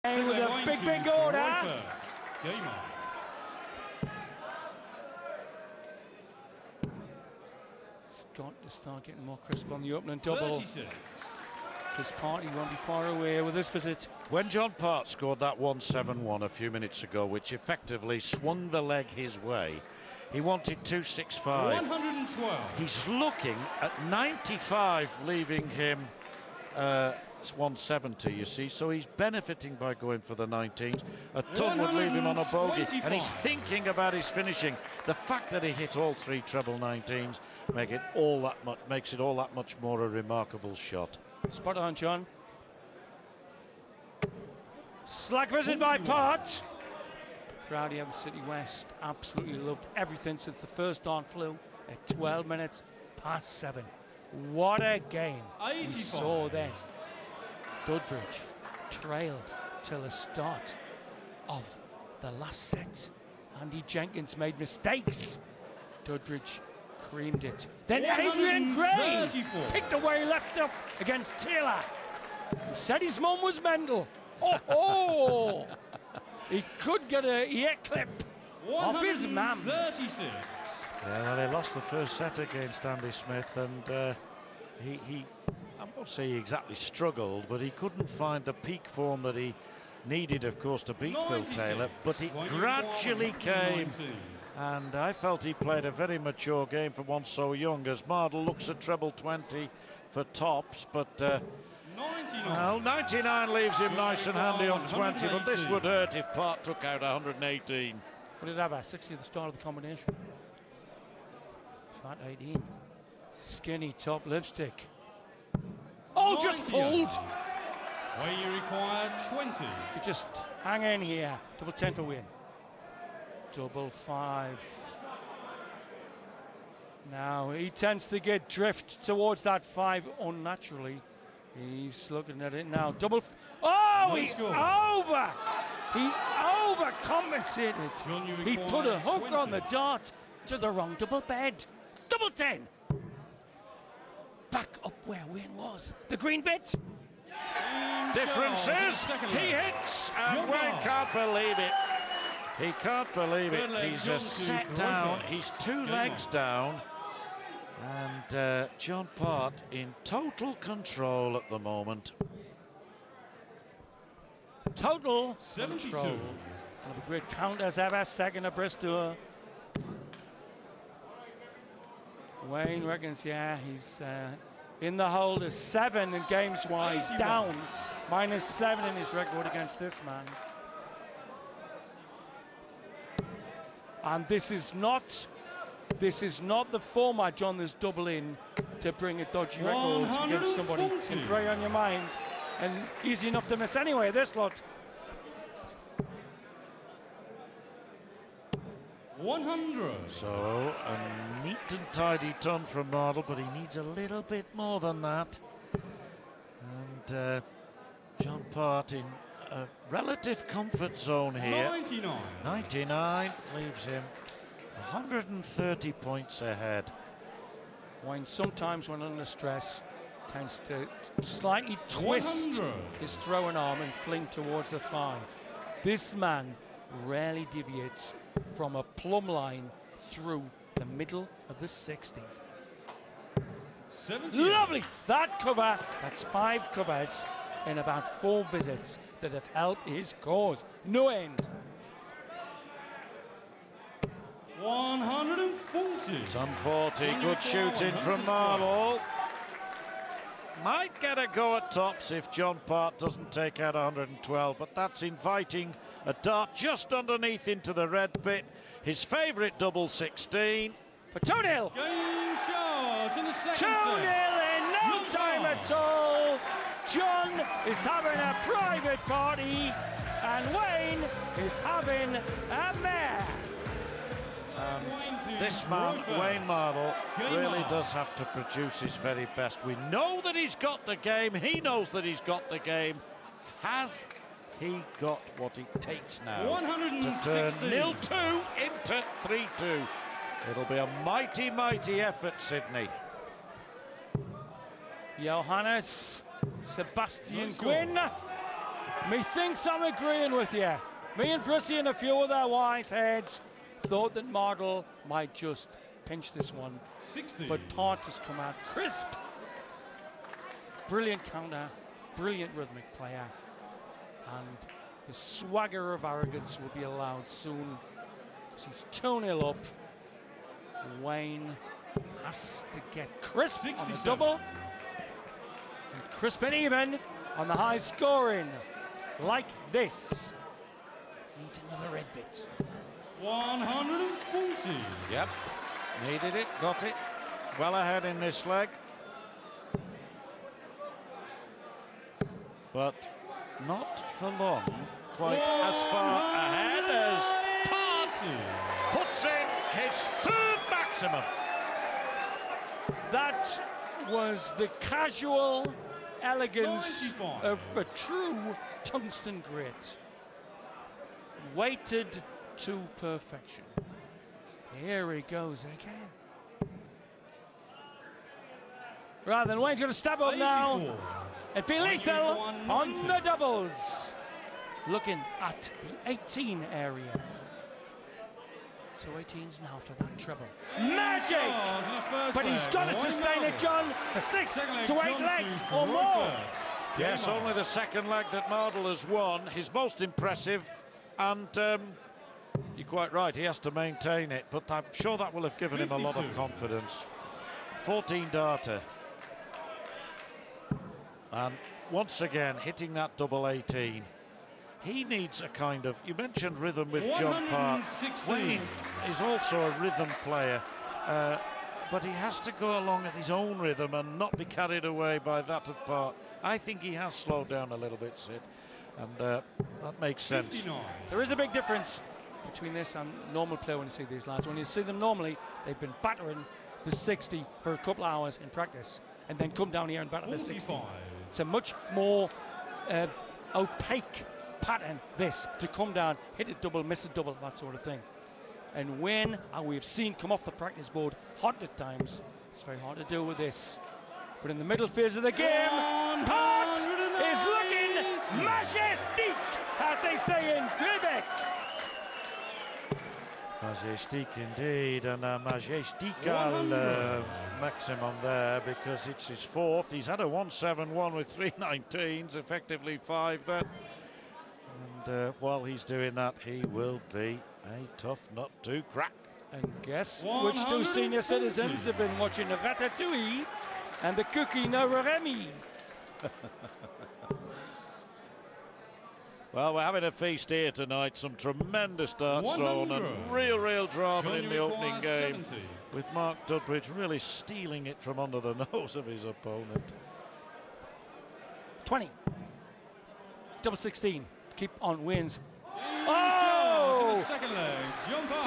So with a big order. Game on. Got to start getting more crisp on the opening double. 36. This party won't be far away with this visit. When John Part scored that 1-7-1 a few minutes ago, which effectively swung the leg his way, he wanted 265. 112. He's looking at 95, leaving him 170, you see, so he's benefiting by going for the 19s. A ton would leave him on a bogey, and he's thinking about his finishing. The fact that he hit all three treble 19s makes it all that much more a remarkable shot. Spot on, John. Slack visit by Part. Crowdy of City West absolutely loved everything since the first dart flew at 12 minutes past 7. What a game we saw then. Dudbridge trailed till the start of the last set. Andy Jenkins made mistakes. Dudbridge creamed it. Then Adrian Gray picked the way left up against Taylor. He said his mum was Mardle. Oh! He could get a ear clip off his mum. 36. Yeah, well, they lost the first set against Andy Smith, and he I won't say he exactly struggled, but he couldn't find the peak form that he needed, of course, to beat Phil Taylor, but it gradually came. And I felt he played a very mature game for one so young, as Mardle looks at treble 20 for tops, but 99. Well, 99 leaves him nice and handy on 20, but this would hurt if Part took out 118. What did I have? 60 at the start of the combination. Fat 18. Skinny top lipstick. Oh, just pulled! Where you require 20. To just hang in here. Double 10 for win. Double 5. Now he tends to get drift towards that 5 unnaturally. He's looking at it now. Double. Oh, he overcompensated. He put a hook on the dart to the wrong double bed. Double 10. Back up where Wayne was. The green bit. Differences. He hits, and Wayne can't believe it. He can't believe it. He's a set down. He's 2 legs down. And John Part in total control at the moment. Total 72. control. One of the great counters ever, second of Bristol. Wayne reckons, yeah, he's in the hole is 7 in games-wise, down. -7 in his record against this man. And this is not the format, John, this double in to bring a dodgy record against somebody. And Prix on your mind, and easy enough to miss anyway, this lot. 100. So a neat and tidy ton from Mardle, but he needs a little bit more than that. And John Part in a relative comfort zone here. 99. 99 leaves him 130 points ahead. Wayne sometimes, when under stress, tends to slightly twist 100. his throwing arm and fling towards the 5. This man rarely deviates from a plumb line through the middle of the 60. 78. Lovely! That cover, that's 5 covers in about 4 visits that have helped his cause. No end. 140. Ton 40, good shooting from Mardle. Might get a go at tops if John Part doesn't take out 112, but that's inviting a dart just underneath into the red bit. His favourite double 16. For 2-0. Game shot in the second 2-0 set. in no time at all. John is having a private party, and Wayne is having a mare. This man, Wayne Mardle, really does have to produce his very best. We know that he's got the game. He knows that he's got the game. Has he got what it takes now to turn 0-2 into 3-2? It'll be a mighty, mighty effort, Sydney. Johannes Sebastian Gwyn Methinks I'm agreeing with you. Me and Prissy and a few of their wise heads thought that Mardle might just pinch this one. 60. But Part has come out crisp. Brilliant counter, brilliant rhythmic player. And the swagger of arrogance will be allowed soon. He's 2-0 up. Wayne has to get crisp on the double. And crisp and even on the high scoring. Like this. Needs another red bit. 140. Yep, needed it, got it. Well ahead in this leg. But not for long. Quite as far ahead as Part puts in his third maximum. That was the casual elegance 95. of a true tungsten grit. Weighted to perfection. Here he goes again. Rather than Wayne's going to step up 84. now and be lethal on the doubles. Looking at the 18 area. 2 18s now after that treble. Magic! But he's got to sustain it, John, for 6 to 8 legs or more. Yes, only the second leg that Mardle has won. His most impressive, and you're quite right, he has to maintain it, but I'm sure that will have given 52. him a lot of confidence. 14 darter. And once again, hitting that double 18. He needs a kind of, you mentioned rhythm with John Park. Wayne is also a rhythm player, but he has to go along at his own rhythm and not be carried away by that of Park. I think he has slowed down a little bit, Sid, and that makes sense. 59. There is a big difference between this and normal play when you see these lads. When you see them normally, they've been battering the 60 for a couple of hours in practice and then come down here and batter the 60. 45. It's a much more opaque pattern, this, to come down, hit a double, miss a double, that sort of thing. And when we've seen come off the practice board hot at times, it's very hard to do with this. But in the middle phase of the game, Part is looking majestic, as they say in Quebec. Majestic indeed, and a majestical maximum there, because it's his fourth. He's had a 171 with 3 19s, effectively 5 then. And while he's doing that, he will be a tough nut to crack. And guess which 2 senior citizens have been watching the Ratatouille and the Cookie No Remy. Well, we're having a feast here tonight. Some tremendous darts thrown and real drama in the opening game, 70. with Mark Dudbridge really stealing it from under the nose of his opponent. 20. Double 16. Keep on wins. To the Oh! second leg, jump up.